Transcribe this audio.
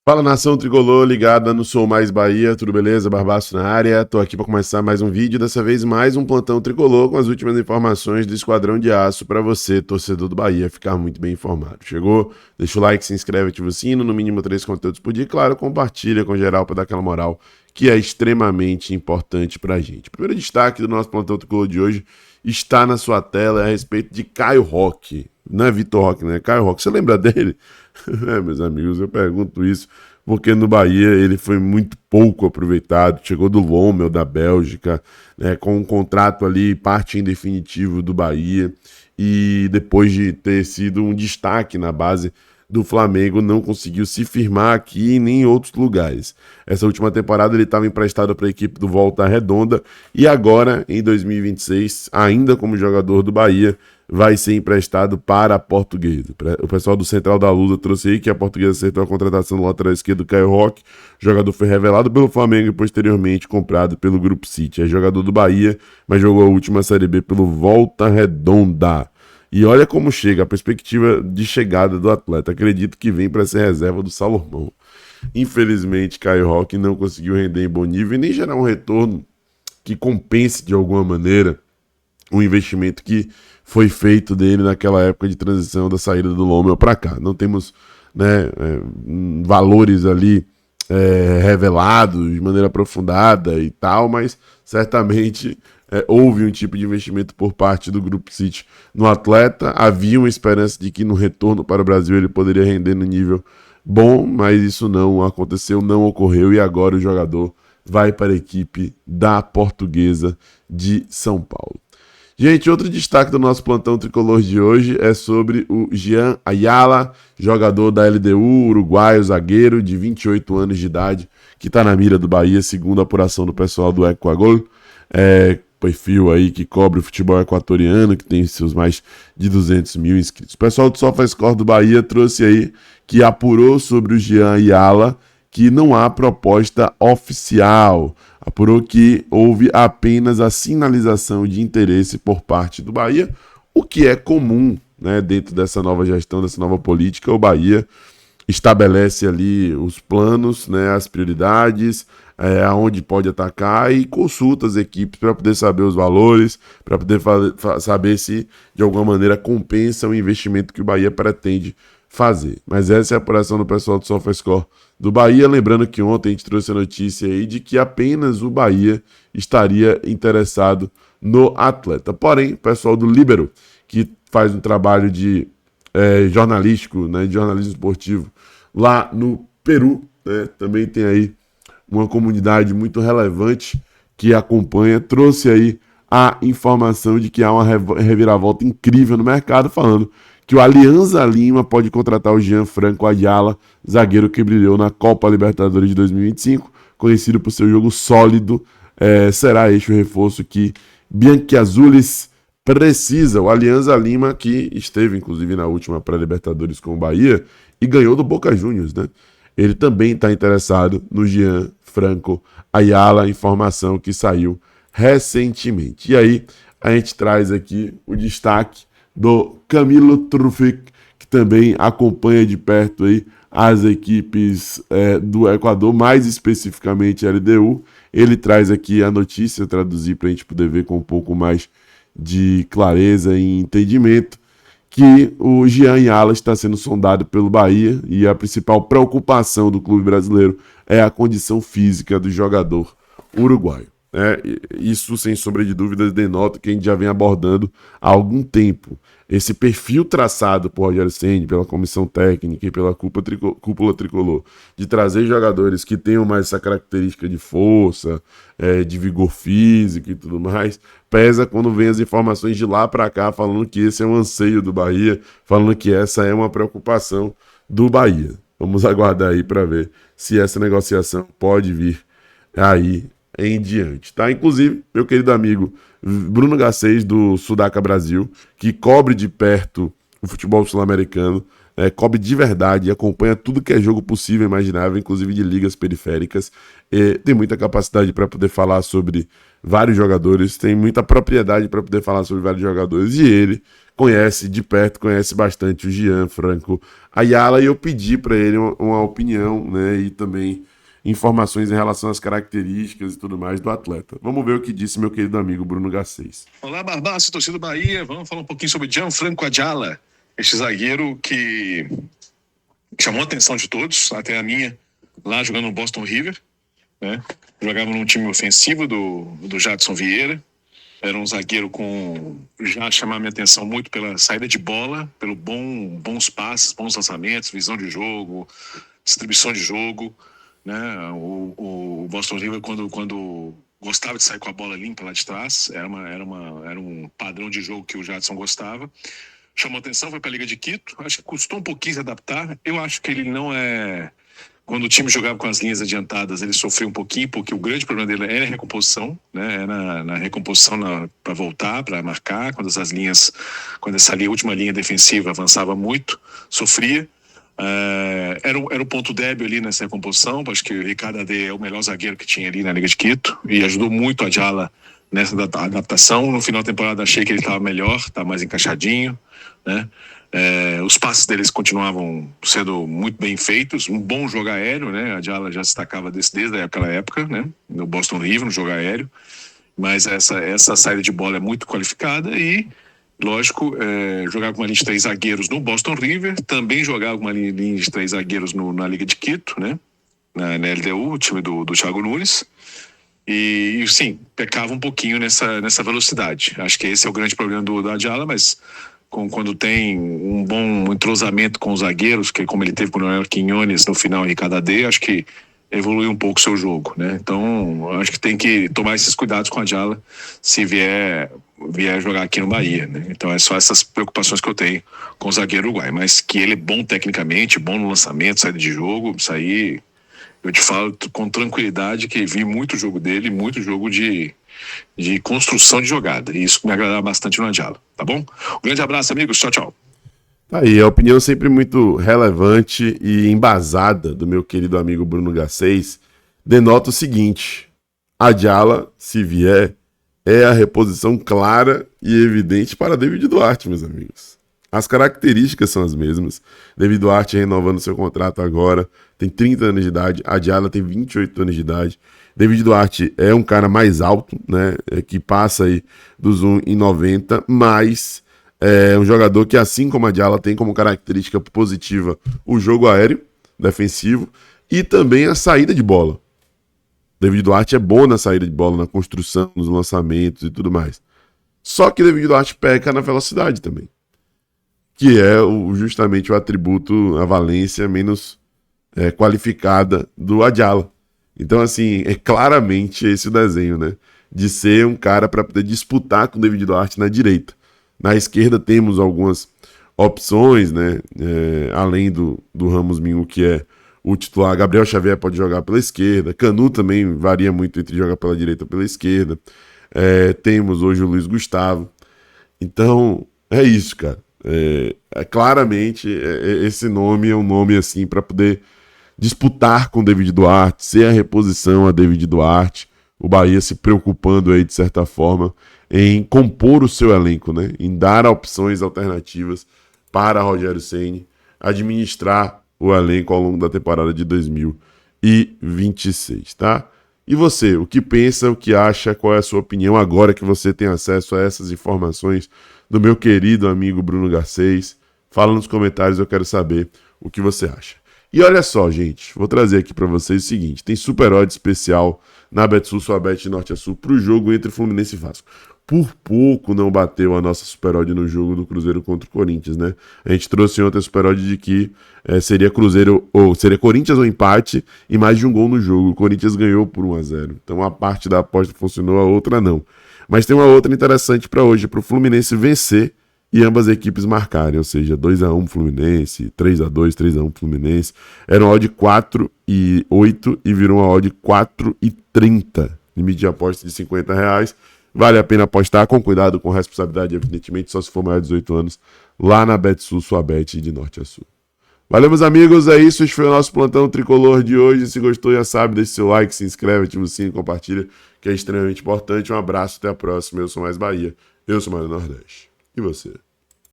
Fala, nação tricolor ligada no Sou Mais Bahia, tudo beleza? Barbaço na área, tô aqui para começar mais um vídeo, dessa vez mais um plantão tricolor com as últimas informações do Esquadrão de Aço para você, torcedor do Bahia, ficar muito bem informado. Chegou? Deixa o like, se inscreve, ativa o sino, no mínimo 3 conteúdos por dia, e claro, compartilha com geral para dar aquela moral que é extremamente importante pra gente. O primeiro destaque do nosso plantão tricolor de hoje está na sua tela, é a respeito de Caio Roque. Não é Vitor Roque, né? Caio Roque, você lembra dele? Meus amigos, eu pergunto isso porque no Bahia ele foi muito pouco aproveitado, chegou do Lommel da Bélgica, né, com um contrato ali, parte em definitivo do Bahia, e depois de ter sido um destaque na base do Flamengo, não conseguiu se firmar aqui nem em outros lugares. Essa última temporada ele estava emprestado para a equipe do Volta Redonda e agora, em 2026, ainda como jogador do Bahia, vai ser emprestado para a Portuguesa. O pessoal do Central da Lusa trouxe aí que a Portuguesa acertou a contratação do lateral esquerdo Caio Roque. O jogador foi revelado pelo Flamengo e posteriormente comprado pelo Grupo City. É jogador do Bahia, mas jogou a última Série B pelo Volta Redonda. E olha como chega a perspectiva de chegada do atleta. Acredito que vem para ser reserva do Salomão. Infelizmente, Caio Roque não conseguiu render em bom nível e nem gerar um retorno que compense de alguma maneira o investimento que foi feito dele naquela época de transição da saída do Lommel para cá. Não temos, né, valores ali revelados de maneira aprofundada e tal, mas certamente houve um tipo de investimento por parte do Grupo City no atleta. Havia uma esperança de que no retorno para o Brasil ele poderia render no nível bom, mas isso não aconteceu, não ocorreu e agora o jogador vai para a equipe da Portuguesa de São Paulo. Gente, outro destaque do nosso plantão tricolor de hoje é sobre o Jean Ayala, jogador da LDU, uruguaio, zagueiro de 28 anos de idade, que está na mira do Bahia, segundo a apuração do pessoal do Equagol, perfil aí que cobre o futebol equatoriano, que tem seus mais de 200 mil inscritos. O pessoal do SofaScore do Bahia trouxe aí que apurou sobre o Jean Ayala que não há proposta oficial. Apurou que houve apenas a sinalização de interesse por parte do Bahia, o que é comum, né, dentro dessa nova gestão, dessa nova política. O Bahia estabelece ali os planos, né, as prioridades, aonde pode atacar e consulta as equipes para poder saber os valores, para poder saber se de alguma maneira compensa o investimento que o Bahia pretende fazer. Mas essa é a apuração do pessoal do SofaScore do Bahia, lembrando que ontem a gente trouxe a notícia aí de que apenas o Bahia estaria interessado no atleta. Porém, o pessoal do Líbero, que faz um trabalho de jornalístico, né, de jornalismo esportivo lá no Peru, né, também tem aí uma comunidade muito relevante que acompanha, trouxe aí a informação de que há uma reviravolta incrível no mercado, falando que o Alianza Lima pode contratar o Gianfranco Ayala, zagueiro que brilhou na Copa Libertadores de 2025, conhecido por seu jogo sólido. Será este o reforço que Bianchiazules precisa. O Alianza Lima, que esteve inclusive na última pré-Libertadores com o Bahia e ganhou do Boca Juniors, né? Ele também está interessado no Gianfranco Ayala, informação que saiu recentemente. E aí a gente traz aqui o destaque do Camilo Truffic, que também acompanha de perto aí as equipes do Equador, mais especificamente a LDU. Ele traz aqui a notícia, traduzir para a gente poder ver com um pouco mais de clareza e entendimento, que o Jean Ayala está sendo sondado pelo Bahia e a principal preocupação do clube brasileiro é a condição física do jogador uruguaio. Isso, sem sombra de dúvidas, denota que a gente já vem abordando há algum tempo. Esse perfil traçado por Rogério Ceni, pela comissão técnica e pela cúpula tricolor, de trazer jogadores que tenham mais essa característica de força, de vigor físico e tudo mais, pesa quando vem as informações de lá para cá falando que esse é um anseio do Bahia, falando que essa é uma preocupação do Bahia. Vamos aguardar aí para ver se essa negociação pode vir aí em diante, tá? Inclusive, meu querido amigo Bruno Garcês, do Sudaca Brasil, que cobre de perto o futebol sul-americano, cobre de verdade e acompanha tudo que é jogo possível e imaginável, inclusive de ligas periféricas. Tem muita capacidade para poder falar sobre vários jogadores, tem muita propriedade para poder falar sobre vários jogadores, e ele conhece de perto, conhece bastante o Gianfranco Ayala, e eu pedi para ele uma opinião, né, e também informações em relação às características e tudo mais do atleta. Vamos ver o que disse meu querido amigo Bruno Garcês. Olá, Barbaço, torcida do Bahia. Vamos falar um pouquinho sobre Gianfranco Ayala, este zagueiro que chamou a atenção de todos, até a minha, lá jogando no Boston River, né? Jogava num time ofensivo do Jadson Vieira. Era um zagueiro com já chamar minha atenção muito pela saída de bola, pelo bons passes, bons lançamentos, visão de jogo, distribuição de jogo, né? O Boston River, quando gostava de sair com a bola limpa lá de trás, era um padrão de jogo que o Jadson gostava. Chamou atenção, foi para a Liga de Quito. Acho que custou um pouquinho se adaptar. Eu acho que ele não é... Quando o time jogava com as linhas adiantadas, ele sofreu um pouquinho, porque o grande problema dele era a recomposição, né? Era na recomposição para voltar, para marcar. Quando essa última linha defensiva avançava muito, sofria. Era o ponto débil ali nessa recomposição. Acho que o Ricardo Ade é o melhor zagueiro que tinha ali na Liga de Quito e ajudou muito a Ayala nessa adaptação. No final da temporada achei que ele estava melhor, estava mais encaixadinho, né? Os passes deles continuavam sendo muito bem feitos, um bom jogo aéreo, né? A Ayala já se destacava desde aquela época, né? No Boston River, no jogo aéreo, mas essa saída de bola é muito qualificada e, lógico, jogava com uma linha de 3 zagueiros no Boston River, também jogava com uma linha de 3 zagueiros na Liga de Quito, né? Na LDU, o time do Thiago Nunes. E sim, pecava um pouquinho nessa velocidade. Acho que esse é o grande problema do Ayala, mas quando tem um bom entrosamento com os zagueiros, que como ele teve com o Noel Quinones no final e Ricardo Ade, acho que evolui um pouco o seu jogo, né? Então, acho que tem que tomar esses cuidados com a Ayala se vier jogar aqui no Bahia, né? Então, é só essas preocupações que eu tenho com o zagueiro uruguai, mas que ele é bom tecnicamente, bom no lançamento, saída de jogo, isso aí eu te falo com tranquilidade que vi muito jogo dele, muito jogo de construção de jogada. E isso me agradava bastante no Ayala, tá bom? Um grande abraço, amigos. Tchau, tchau. Aí, a opinião sempre muito relevante e embasada do meu querido amigo Bruno Garcês denota o seguinte: Ayala, se vier, é a reposição clara e evidente para David Duarte, meus amigos. As características são as mesmas. David Duarte renovando seu contrato agora, tem 30 anos de idade, Ayala tem 28 anos de idade. David Duarte é um cara mais alto, né, que passa aí dos 1,90, mas é um jogador que, assim como a Ayala, tem como característica positiva o jogo aéreo, defensivo, e também a saída de bola. David Duarte é bom na saída de bola, na construção, nos lançamentos e tudo mais. Só que David Duarte peca na velocidade também, que é justamente o atributo, a valência menos qualificada do Ayala. Então, assim, é claramente esse o desenho, né? De ser um cara para poder disputar com o David Duarte na direita. Na esquerda temos algumas opções, né? Além do Ramos Minho, que é o titular. Gabriel Xavier pode jogar pela esquerda. Canu também varia muito entre jogar pela direita ou pela esquerda. Temos hoje o Luiz Gustavo. Então, é isso, cara. Claramente, esse nome é um nome assim para poder disputar com o David Duarte, ser a reposição a David Duarte, o Bahia se preocupando aí de certa forma em compor o seu elenco, né? Em dar opções alternativas para Rogério Ceni administrar o elenco ao longo da temporada de 2026, tá? E você, o que pensa, o que acha, qual é a sua opinião agora que você tem acesso a essas informações do meu querido amigo Bruno Garcês? Fala nos comentários, eu quero saber o que você acha. E olha só, gente, vou trazer aqui para vocês o seguinte: tem super odd especial na Betsul, sua bet de norte a sul, para o jogo entre Fluminense e Vasco. Por pouco não bateu a nossa super odd no jogo do Cruzeiro contra o Corinthians, né? A gente trouxe ontem a super odd de que seria Cruzeiro, ou seria Corinthians ou empate e mais de um gol no jogo. O Corinthians ganhou por 1-0. Então a parte da aposta funcionou, a outra não. Mas tem uma outra interessante para hoje, para o Fluminense vencer e ambas equipes marcarem, ou seja, 2-1 Fluminense, 3-2, 3-1 Fluminense. Era uma odd 4,8 e virou uma odd 4,30. Limite de aposta de R$50. Vale a pena apostar, com cuidado, com responsabilidade, evidentemente, só se for maior de 18 anos, lá na Betsul, sua bet de norte a sul. Valeu, meus amigos, é isso. Esse foi o nosso plantão tricolor de hoje. Se gostou, já sabe, deixa seu like, se inscreve, ativa o sininho, compartilha, que é extremamente importante. Um abraço, até a próxima. Eu sou Mais Bahia, eu sou Mais Nordeste. E você?